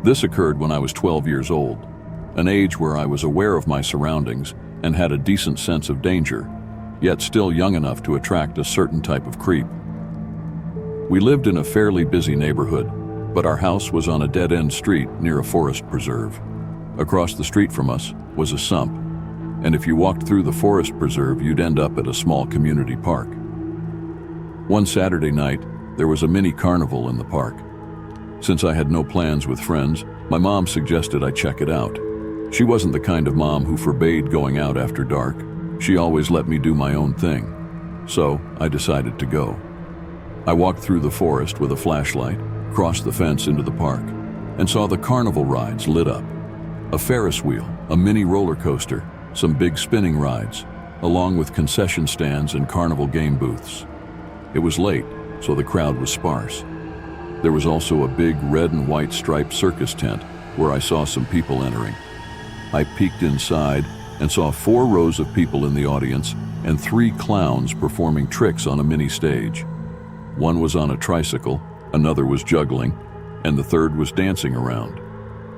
This occurred when I was 12 years old, an age where I was aware of my surroundings and had a decent sense of danger, yet still young enough to attract a certain type of creep. We lived in a fairly busy neighborhood, but our house was on a dead-end street near a forest preserve. Across the street from us was a sump, and if you walked through the forest preserve, you'd end up at a small community park. One Saturday night, there was a mini carnival in the park. Since I had no plans with friends, my mom suggested I check it out. She wasn't the kind of mom who forbade going out after dark. She always let me do my own thing. So I decided to go. I walked through the forest with a flashlight, crossed the fence into the park, and saw the carnival rides lit up. A Ferris wheel, a mini roller coaster, some big spinning rides, along with concession stands and carnival game booths. It was late, so the crowd was sparse. There was also a big red and white striped circus tent where I saw some people entering. I peeked inside and saw 4 rows of people in the audience and 3 clowns performing tricks on a mini stage. One was on a tricycle, another was juggling, and the third was dancing around.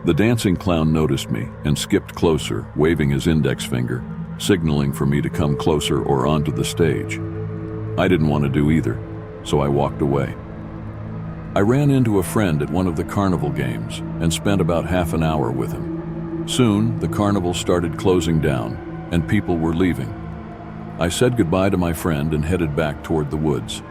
The dancing clown noticed me and skipped closer, waving his index finger, signaling for me to come closer or onto the stage. I didn't want to do either, so I walked away. I ran into a friend at one of the carnival games and spent about half an hour with him. Soon, the carnival started closing down and people were leaving. I said goodbye to my friend and headed back toward the woods.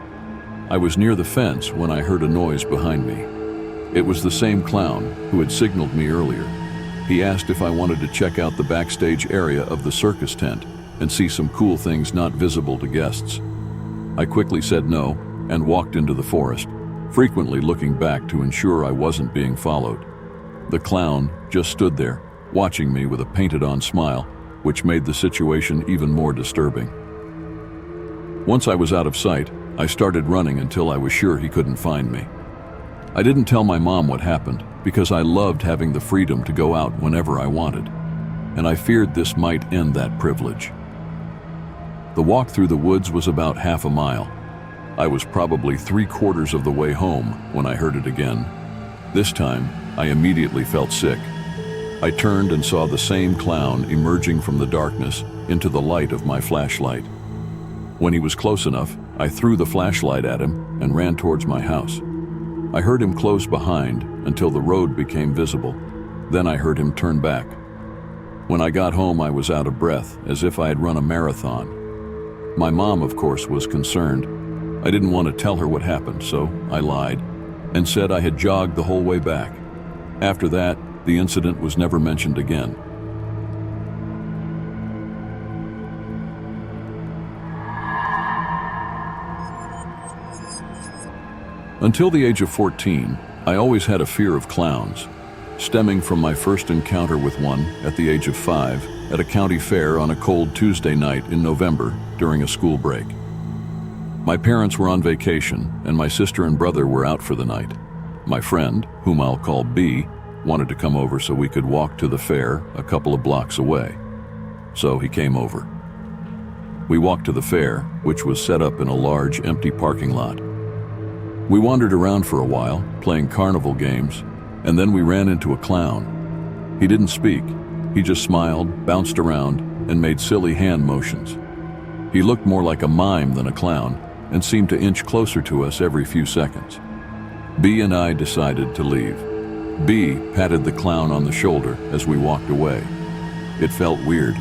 I was near the fence when I heard a noise behind me. It was the same clown who had signaled me earlier. He asked if I wanted to check out the backstage area of the circus tent and see some cool things not visible to guests. I quickly said no and walked into the forest, frequently looking back to ensure I wasn't being followed. The clown just stood there, watching me with a painted-on smile, which made the situation even more disturbing. Once I was out of sight, I started running until I was sure he couldn't find me. I didn't tell my mom what happened because I loved having the freedom to go out whenever I wanted, and I feared this might end that privilege. The walk through the woods was about half a mile. I was probably 3/4 of the way home when I heard it again. This time, I immediately felt sick. I turned and saw the same clown emerging from the darkness into the light of my flashlight. When he was close enough, I threw the flashlight at him and ran towards my house. I heard him close behind until the road became visible. Then I heard him turn back. When I got home, I was out of breath, as if I had run a marathon. My mom, of course, was concerned. I didn't want to tell her what happened, so I lied and said I had jogged the whole way back. After that, the incident was never mentioned again. Until the age of 14, I always had a fear of clowns, stemming from my first encounter with one at the age of 5 at a county fair on a cold Tuesday night in November during a school break. My parents were on vacation, and my sister and brother were out for the night. My friend, whom I'll call B, wanted to come over so we could walk to the fair a couple of blocks away. So he came over. We walked to the fair, which was set up in a large, empty parking lot. We wandered around for a while, playing carnival games, and then we ran into a clown. He didn't speak. He just smiled, bounced around, and made silly hand motions. He looked more like a mime than a clown, and seemed to inch closer to us every few seconds. B and I decided to leave. B patted the clown on the shoulder as we walked away. It felt weird.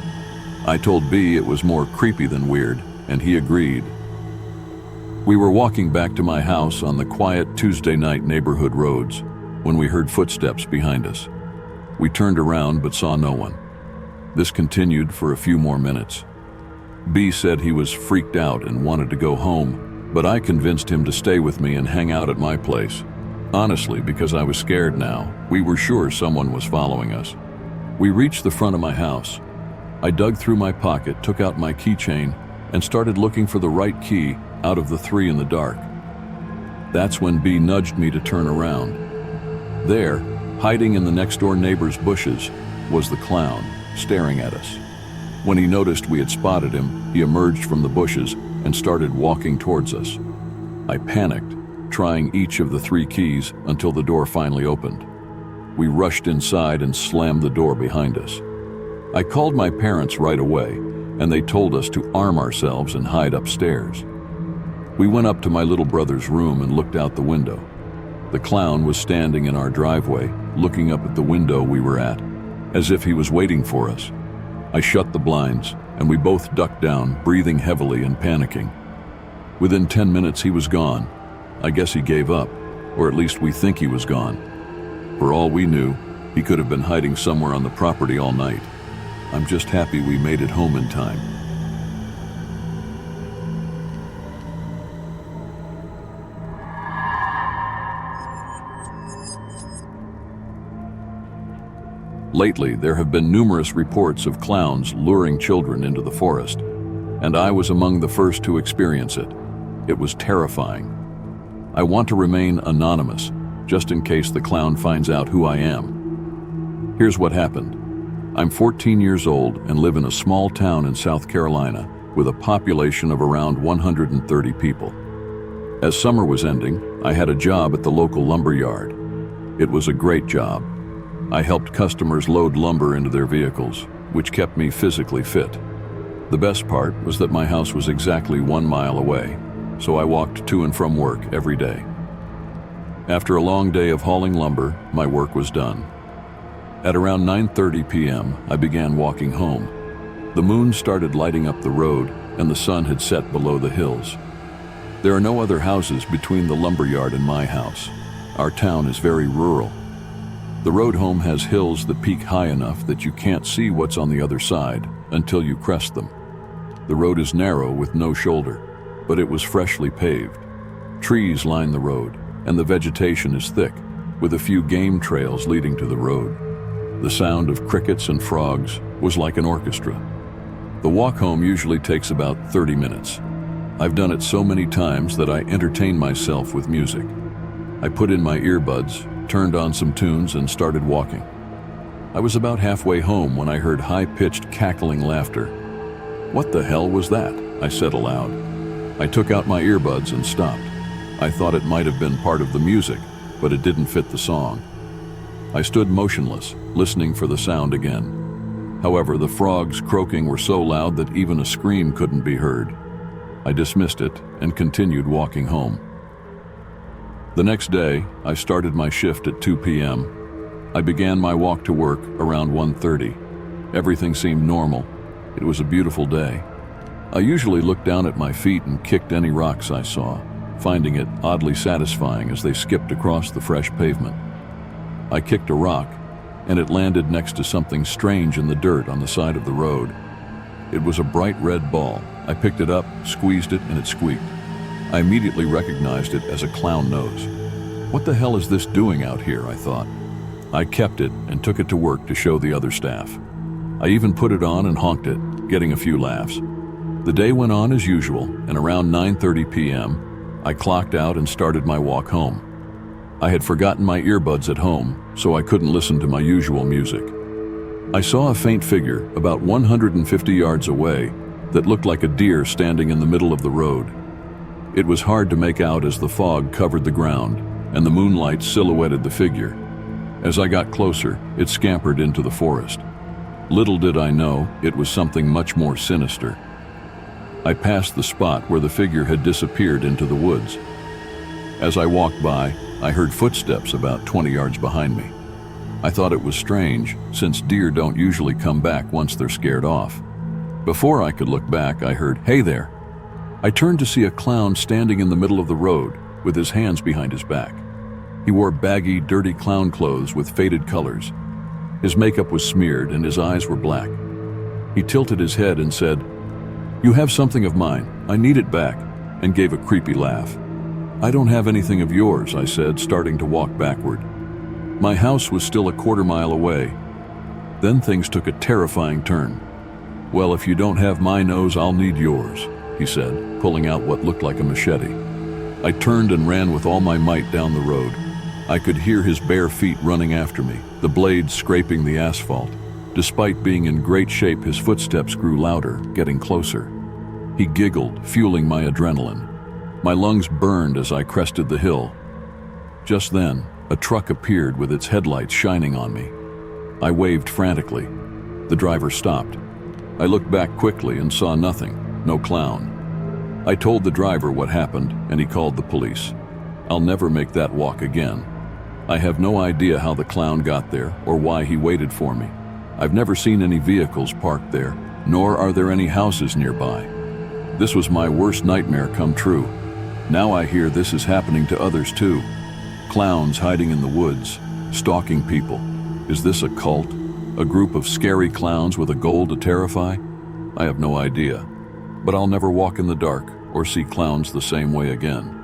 I told B it was more creepy than weird, and he agreed. We were walking back to my house on the quiet Tuesday night neighborhood roads when we heard footsteps behind us. We turned around but saw no one. This continued for a few more minutes. B said he was freaked out and wanted to go home, but I convinced him to stay with me and hang out at my place. Honestly, because I was scared now, we were sure someone was following us. We reached the front of my house. I dug through my pocket, took out my keychain, and started looking for the right key out of the 3 in the dark. That's when B nudged me to turn around. There, hiding in the next-door neighbor's bushes, was the clown, staring at us. When he noticed we had spotted him, he emerged from the bushes and started walking towards us. I panicked, trying each of the 3 keys until the door finally opened. We rushed inside and slammed the door behind us. I called my parents right away, and they told us to arm ourselves and hide upstairs. We went up to my little brother's room and looked out the window. The clown was standing in our driveway, looking up at the window we were at, as if he was waiting for us. I shut the blinds, and we both ducked down, breathing heavily and panicking. Within 10 minutes, he was gone. I guess he gave up, or at least we think he was gone. For all we knew, he could have been hiding somewhere on the property all night. I'm just happy we made it home in time. Lately, there have been numerous reports of clowns luring children into the forest, and I was among the first to experience it. It was terrifying. I want to remain anonymous, just in case the clown finds out who I am. Here's what happened. I'm 14 years old and live in a small town in South Carolina with a population of around 130 people. As summer was ending, I had a job at the local lumber yard. It was a great job. I helped customers load lumber into their vehicles, which kept me physically fit. The best part was that my house was exactly 1 mile away, so I walked to and from work every day. After a long day of hauling lumber, my work was done. At around 9:30 p.m., I began walking home. The moon started lighting up the road, and the sun had set below the hills. There are no other houses between the lumber yard and my house. Our town is very rural. The road home has hills that peak high enough that you can't see what's on the other side until you crest them. The road is narrow with no shoulder, but it was freshly paved. Trees line the road, and the vegetation is thick, with a few game trails leading to the road. The sound of crickets and frogs was like an orchestra. The walk home usually takes about 30 minutes. I've done it so many times that I entertain myself with music. I put in my earbuds, turned on some tunes, and started walking. I was about halfway home when I heard high-pitched cackling laughter. "What the hell was that?" I said aloud. I took out my earbuds and stopped. I thought it might have been part of the music, but it didn't fit the song. I stood motionless, listening for the sound again. However, the frogs croaking were so loud that even a scream couldn't be heard. I dismissed it and continued walking home. The next day, I started my shift at 2 p.m. I began my walk to work around 1:30. Everything seemed normal. It was a beautiful day. I usually looked down at my feet and kicked any rocks I saw, finding it oddly satisfying as they skipped across the fresh pavement. I kicked a rock, and it landed next to something strange in the dirt on the side of the road. It was a bright red ball. I picked it up, squeezed it, and it squeaked. I immediately recognized it as a clown nose. What the hell is this doing out here, I thought. I kept it and took it to work to show the other staff. I even put it on and honked it, getting a few laughs. The day went on as usual, and around 9:30 p.m., I clocked out and started my walk home. I had forgotten my earbuds at home, so I couldn't listen to my usual music. I saw a faint figure about 150 yards away that looked like a deer standing in the middle of the road. It was hard to make out as the fog covered the ground, and the moonlight silhouetted the figure. As I got closer, it scampered into the forest. Little did I know, it was something much more sinister. I passed the spot where the figure had disappeared into the woods. As I walked by, I heard footsteps about 20 yards behind me. I thought it was strange, since deer don't usually come back once they're scared off. Before I could look back, I heard, "Hey there." I turned to see a clown standing in the middle of the road with his hands behind his back. He wore baggy, dirty clown clothes with faded colors. His makeup was smeared and his eyes were black. He tilted his head and said, "You have something of mine. I need it back," and gave a creepy laugh. "I don't have anything of yours," I said, starting to walk backward. My house was still a quarter-mile away. Then things took a terrifying turn. "Well, if you don't have my nose, I'll need yours," he said, pulling out what looked like a machete. I turned and ran with all my might down the road. I could hear his bare feet running after me, the blades scraping the asphalt. Despite being in great shape, his footsteps grew louder, getting closer. He giggled, fueling my adrenaline. My lungs burned as I crested the hill. Just then, A truck appeared with its headlights shining on me. I waved frantically. The driver stopped. I looked back quickly and saw nothing, no clown. I told the driver what happened, and he called the police. I'll never make that walk again. I have no idea how the clown got there or why he waited for me. I've never seen any vehicles parked there, nor are there any houses nearby. This was my worst nightmare come true. Now I hear this is happening to others too. Clowns hiding in the woods, stalking people. Is this a cult? A group of scary clowns with a goal to terrify? I have no idea. But I'll never walk in the dark or see clowns the same way again.